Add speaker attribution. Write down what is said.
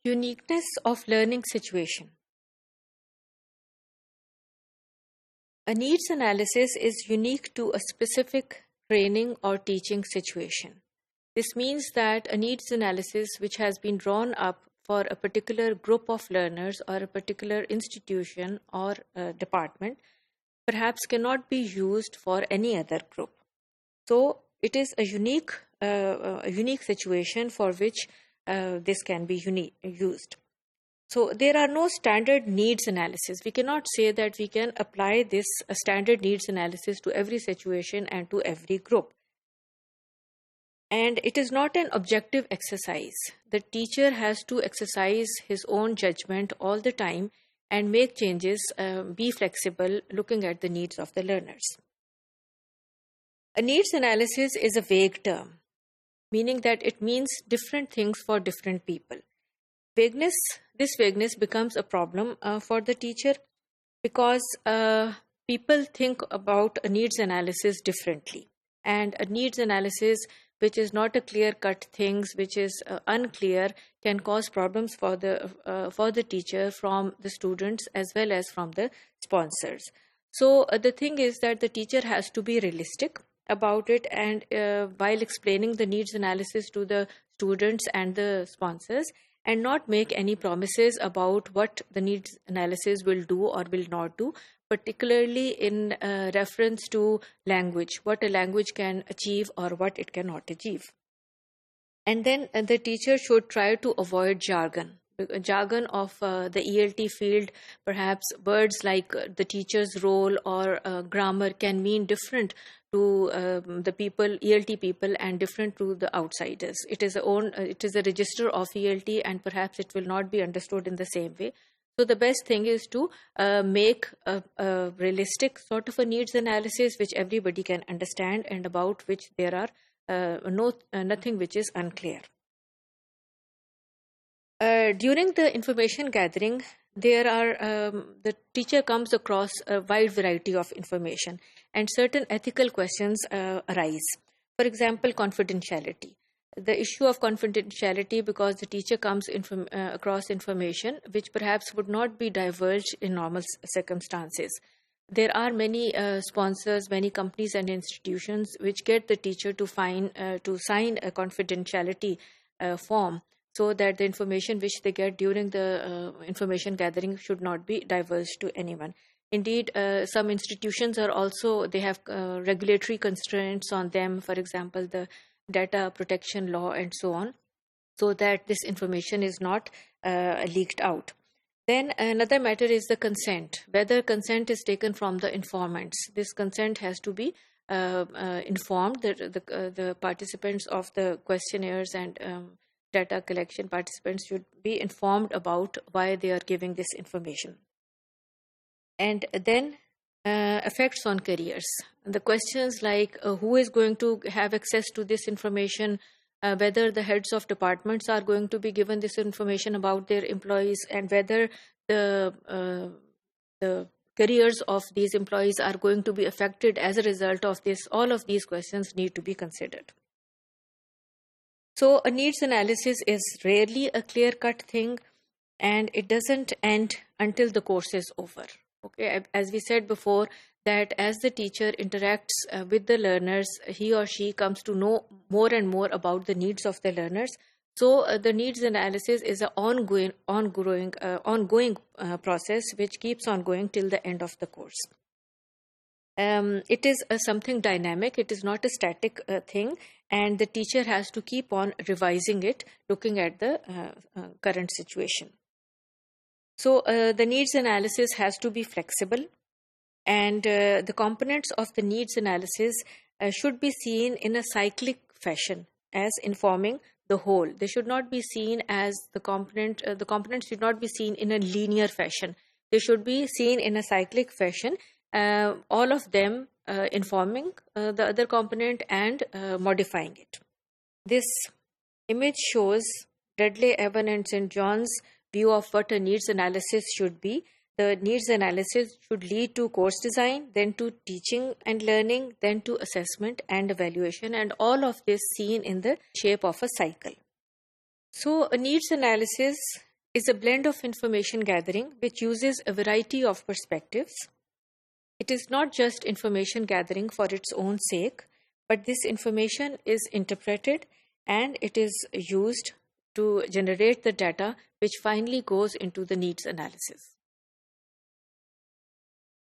Speaker 1: Uniqueness of learning situation. A needs analysis is unique to a specific training or teaching situation. This means that a needs analysis which has been drawn up for a particular group of learners or a particular institution or department perhaps cannot be used for any other group. So it is a unique situation for which this can be used. So there are no standard needs analysis. We cannot say that we can apply this standard needs analysis to every situation and to every group. And it is not an objective exercise. The teacher has to exercise his own judgment all the time and make changes, be flexible, looking at the needs of the learners. A needs analysis is a vague term, meaning that it means different things for different people. This vagueness becomes a problem for the teacher because people think about a needs analysis differently. And a needs analysis which is not a clear-cut thing, which is unclear, can cause problems for the teacher, from the students, as well as from the sponsors. So the thing is that the teacher has to be realistic about it, and while explaining the needs analysis to the students and the sponsors, and not make any promises about what the needs analysis will do or will not do, particularly in reference to language, what a language can achieve or what it cannot achieve. And then the teacher should try to avoid jargon of the ELT field. Perhaps words like the teacher's role or grammar can mean different to the people, ELT people, and different to the outsiders. It is a register of ELT, and perhaps it will not be understood in the same way. So the best thing is to make a realistic sort of a needs analysis which everybody can understand and about which there are nothing which is unclear. During the information gathering, the teacher comes across a wide variety of information, and certain ethical questions arise. For example, confidentiality. The issue of confidentiality, because the teacher comes across information which perhaps would not be divulged in normal circumstances. There are many sponsors, many companies and institutions which get the teacher to sign a confidentiality form, so that the information which they get during the information gathering should not be divulged to anyone. Indeed, some institutions they have regulatory constraints on them, for example, the data protection law and so on, so that this information is not leaked out. Then another matter is the consent, whether consent is taken from the informants. This consent has to be informed. The participants of the questionnaires and data collection participants should be informed about why they are giving this information. And then effects on careers. The questions like who is going to have access to this information, whether the heads of departments are going to be given this information about their employees, and whether the careers of these employees are going to be affected as a result of this. All of these questions need to be considered. So a needs analysis is rarely a clear-cut thing, and it doesn't end until the course is over. Okay, as we said before, that as the teacher interacts with the learners, he or she comes to know more and more about the needs of the learners. So the needs analysis is an ongoing process which keeps on going till the end of the course. It is something dynamic. It is not a static thing, and the teacher has to keep on revising it, looking at the current situation. So the needs analysis has to be flexible, and the components of the needs analysis should be seen in a cyclic fashion as informing the whole. They should not be seen as the components should not be seen in a linear fashion. They should be seen in a cyclic fashion, all of them informing the other component and modifying it. This image shows Dudley, Evan, and St. John's view of what a needs analysis should be. The needs analysis should lead to course design, then to teaching and learning, then to assessment and evaluation, and all of this seen in the shape of a cycle. So a needs analysis is a blend of information gathering which uses a variety of perspectives. It is not just information gathering for its own sake, but this information is interpreted and it is used to generate the data which finally goes into the needs analysis.